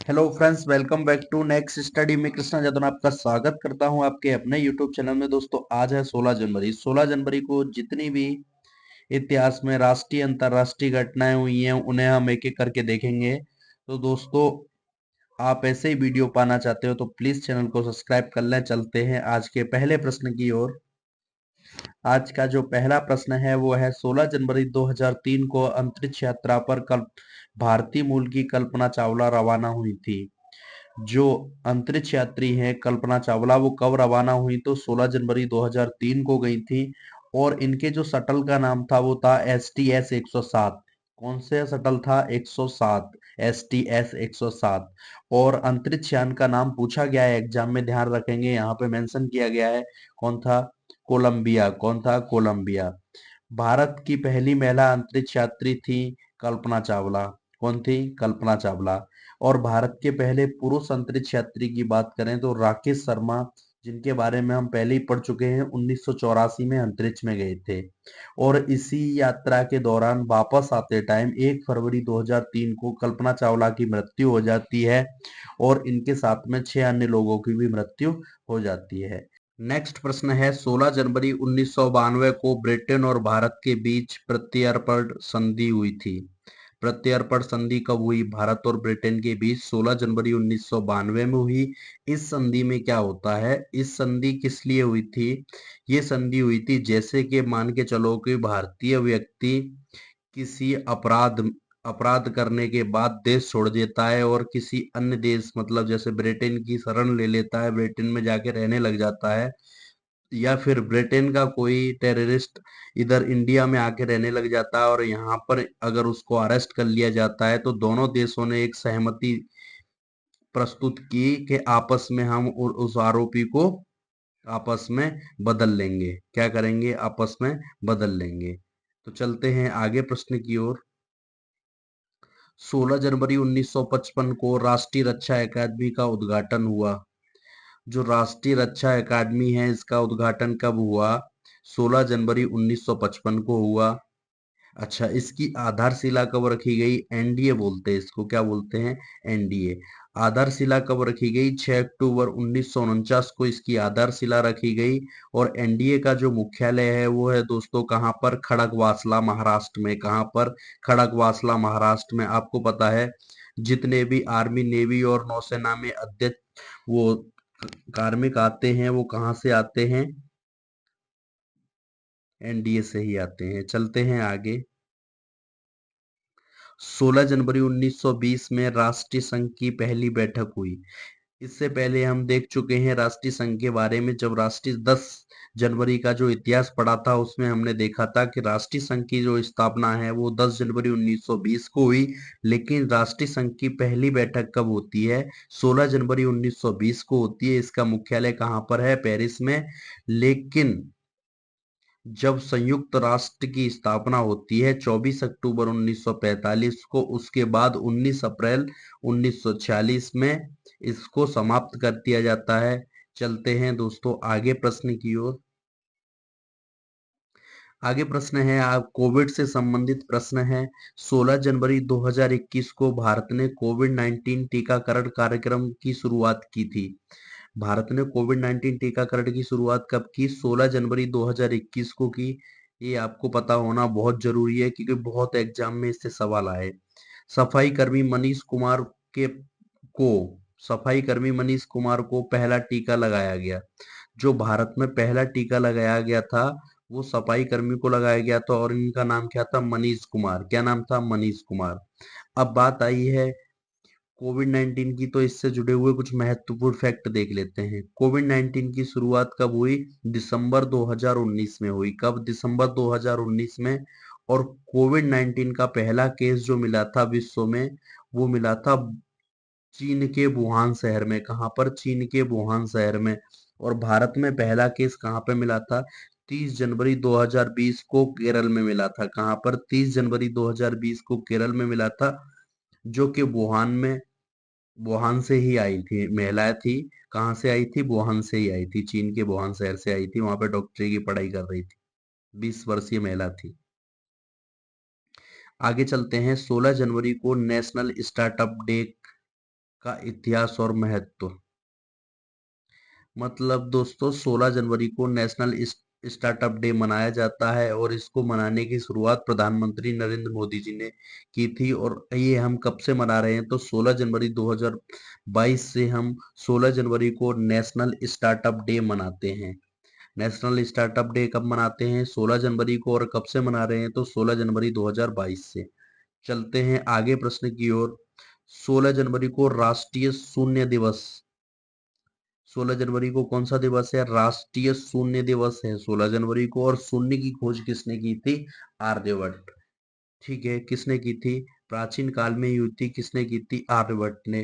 Hello friends, welcome back to next study में कृष्णा जादव आपका स्वागत करता हूं आपके अपने यूट्यूब चैनल में। दोस्तों, आज है 16 जनवरी। 16 जनवरी को जितनी भी इतिहास में राष्ट्रीय अंतर्राष्ट्रीय घटनाएं हुई हैं उन्हें हम एक एक करके देखेंगे। तो दोस्तों, आप ऐसे ही वीडियो पाना चाहते हो तो प्लीज चैनल को सब्सक्राइब कर लें। चलते हैं आज के पहले प्रश्न की ओर। आज का जो पहला प्रश्न है वो है 16 जनवरी 2003 को अंतरिक्ष यात्रा पर कल भारतीय मूल की कल्पना चावला रवाना हुई थी। जो अंतरिक्ष यात्री हैं कल्पना चावला, वो कब रवाना हुई? तो 16 जनवरी 2003 को गई थी। और इनके जो शटल का नाम था वो था STS 107। कौन से शटल था? 107, STS 107। और अंतरिक्ष यान का नाम पूछा गया है एग्जाम में, ध्यान रखेंगे, यहाँ पे मेंशन किया गया है। कौन था? कोलंबिया। कौन था? कोलंबिया। भारत की पहली महिला अंतरिक्ष यात्री थी कल्पना चावला। कौन थी? कल्पना चावला। और भारत के पहले पुरुष अंतरिक्ष यात्री की बात करें तो राकेश शर्मा, जिनके बारे में हम पहले ही पढ़ चुके हैं, 1984 में अंतरिक्ष में गए थे। और इसी यात्रा के दौरान वापस आते टाइम 1 फरवरी 2003 को कल्पना चावला की मृत्यु हो जाती है और इनके साथ में 6 अन्य लोगों की भी मृत्यु हो जाती है। नेक्स्ट प्रश्न है 16 जनवरी 1992 को ब्रिटेन और भारत के बीच प्रत्यर्पण संधि हुई थी। प्रत्यर्पण संधि कब हुई? भारत और ब्रिटेन के बीच 16 जनवरी 1992 में हुई। इस संधि में क्या होता है? इस संधि किस लिए हुई थी? ये संधि हुई थी जैसे कि मान के चलो कि भारतीय व्यक्ति किसी अपराध अपराध करने के बाद देश छोड़ देता है और किसी अन्य देश, मतलब जैसे ब्रिटेन की शरण ले लेता है, ब्रिटेन में जाके रहने लग जाता है, या फिर ब्रिटेन का कोई टेररिस्ट इधर इंडिया में आके रहने लग जाता है और यहाँ पर अगर उसको अरेस्ट कर लिया जाता है तो दोनों देशों ने एक सहमति प्रस्तुत की कि आपस में हम उस आरोपी को आपस में बदल लेंगे। क्या करेंगे? आपस में बदल लेंगे। तो चलते हैं आगे प्रश्न की ओर। 16 जनवरी 1955 को राष्ट्रीय रक्षा अकादमी का उद्घाटन हुआ। जो राष्ट्रीय रक्षा अकादमी है इसका उद्घाटन कब हुआ? 16 जनवरी 1955 को हुआ। अच्छा, इसकी आधारशिला कब रखी गई? एनडीए बोलते हैं इसको। क्या बोलते हैं? एनडीए। आधारशिला कब रखी गई? 6 अक्टूबर 1949 को इसकी आधारशिला रखी गई। और एनडीए का जो मुख्यालय है वो है दोस्तों कहाँ पर? खड़गवासला, महाराष्ट्र में। कहाँ पर? खड़गवासला, महाराष्ट्र में। आपको पता है जितने भी आर्मी, नेवी और नौसेना में अध्यक्ष वो कार्मिक आते हैं वो कहाँ से आते हैं? एनडीए से ही आते हैं। चलते हैं आगे। 16 जनवरी 1920 में राष्ट्रीय संघ की पहली बैठक हुई। इससे पहले हम देख चुके हैं राष्ट्रीय संघ के बारे में। जब राष्ट्रीय 10 जनवरी का जो इतिहास पढ़ा था उसमें हमने देखा था कि राष्ट्रीय संघ की जो स्थापना है वो 10 जनवरी 1920 को हुई। लेकिन राष्ट्रीय संघ की पहली बैठक कब होती है? 16 जनवरी 1920 को होती है। इसका मुख्यालय कहाँ पर है? पेरिस में। लेकिन जब संयुक्त राष्ट्र की स्थापना होती है 24 अक्टूबर 1945 को, उसके बाद 19 अप्रैल 1946 में इसको समाप्त कर दिया जाता है। चलते हैं दोस्तों आगे प्रश्न की ओर। आगे प्रश्न है आप कोविड से संबंधित प्रश्न है। 16 जनवरी 2021 को भारत ने कोविड 19 टीकाकरण कार्यक्रम की शुरुआत की थी। भारत ने कोविड 19 टीकाकरण की शुरुआत कब की? 16 जनवरी 2021 को की। ये आपको पता होना बहुत जरूरी है क्योंकि बहुत एग्जाम में इससे सवाल आए। सफाई कर्मी मनीष कुमार के को सफाई कर्मी मनीष कुमार को पहला टीका लगाया गया। जो भारत में पहला टीका लगाया गया था वो सफाई कर्मी को लगाया गया था और इनका नाम क्या था? मनीष कुमार। क्या नाम था? मनीष कुमार। अब बात आई है कोविड 19 की, तो इससे जुड़े हुए कुछ महत्वपूर्ण फैक्ट देख लेते हैं। कोविड 19 की शुरुआत कब हुई? दिसंबर 2019 में हुई। कब? दिसंबर 2019 में। और कोविड 19 का पहला केस जो मिला था विश्व में वो मिला था चीन के वुहान शहर में। कहाँ पर? चीन के वुहान शहर में। और भारत में पहला केस कहाँ पे मिला था? 30 जनवरी 2020 को केरल में मिला था। कहाँ पर? 30 जनवरी 2020 को केरल में मिला था। जो कि वुहान से ही आई थी, महिला थी। कहाँ से आई थी? वुहान से ही आई थी, चीन के वुहान शहर से आई थी। वहां पे डॉक्टरी की पढ़ाई कर रही थी। 20 वर्षीय महिला थी। आगे चलते हैं। 16 जनवरी को नेशनल स्टार्टअप डे का इतिहास और महत्व। मतलब दोस्तों 16 जनवरी को नेशनल स्टार्टअप डे मनाया जाता है और इसको मनाने की शुरुआत प्रधानमंत्री नरेंद्र मोदी जी ने की थी। और ये हम कब से मना रहे हैं तो 16 जनवरी 2022 से हम 16 जनवरी को नेशनल स्टार्टअप डे मनाते हैं। नेशनल स्टार्टअप डे कब मनाते हैं? 16 जनवरी को। और कब से मना रहे हैं तो 16 जनवरी 2022 से। चलते हैं आगे प्रश्न की ओर। 16 जनवरी को राष्ट्रीय शून्य दिवस। 16 जनवरी को कौन सा दिवस है? राष्ट्रीय शून्य दिवस है 16 जनवरी को। और शून्य की खोज किसने की थी? आर्यभट्ट। ठीक है, किसने की थी? प्राचीन काल में हुई थी, किसने की थी? आर्यभट्ट ने।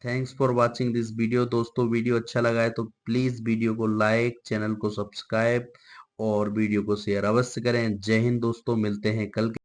Thanks for watching this video. दोस्तों वीडियो अच्छा लगा है तो प्लीज वीडियो को लाइक, चैनल को सब्सक्राइब और वीडियो को शेयर अवश्य करें। जय हिंद दोस्तों, मिलते हैं कल के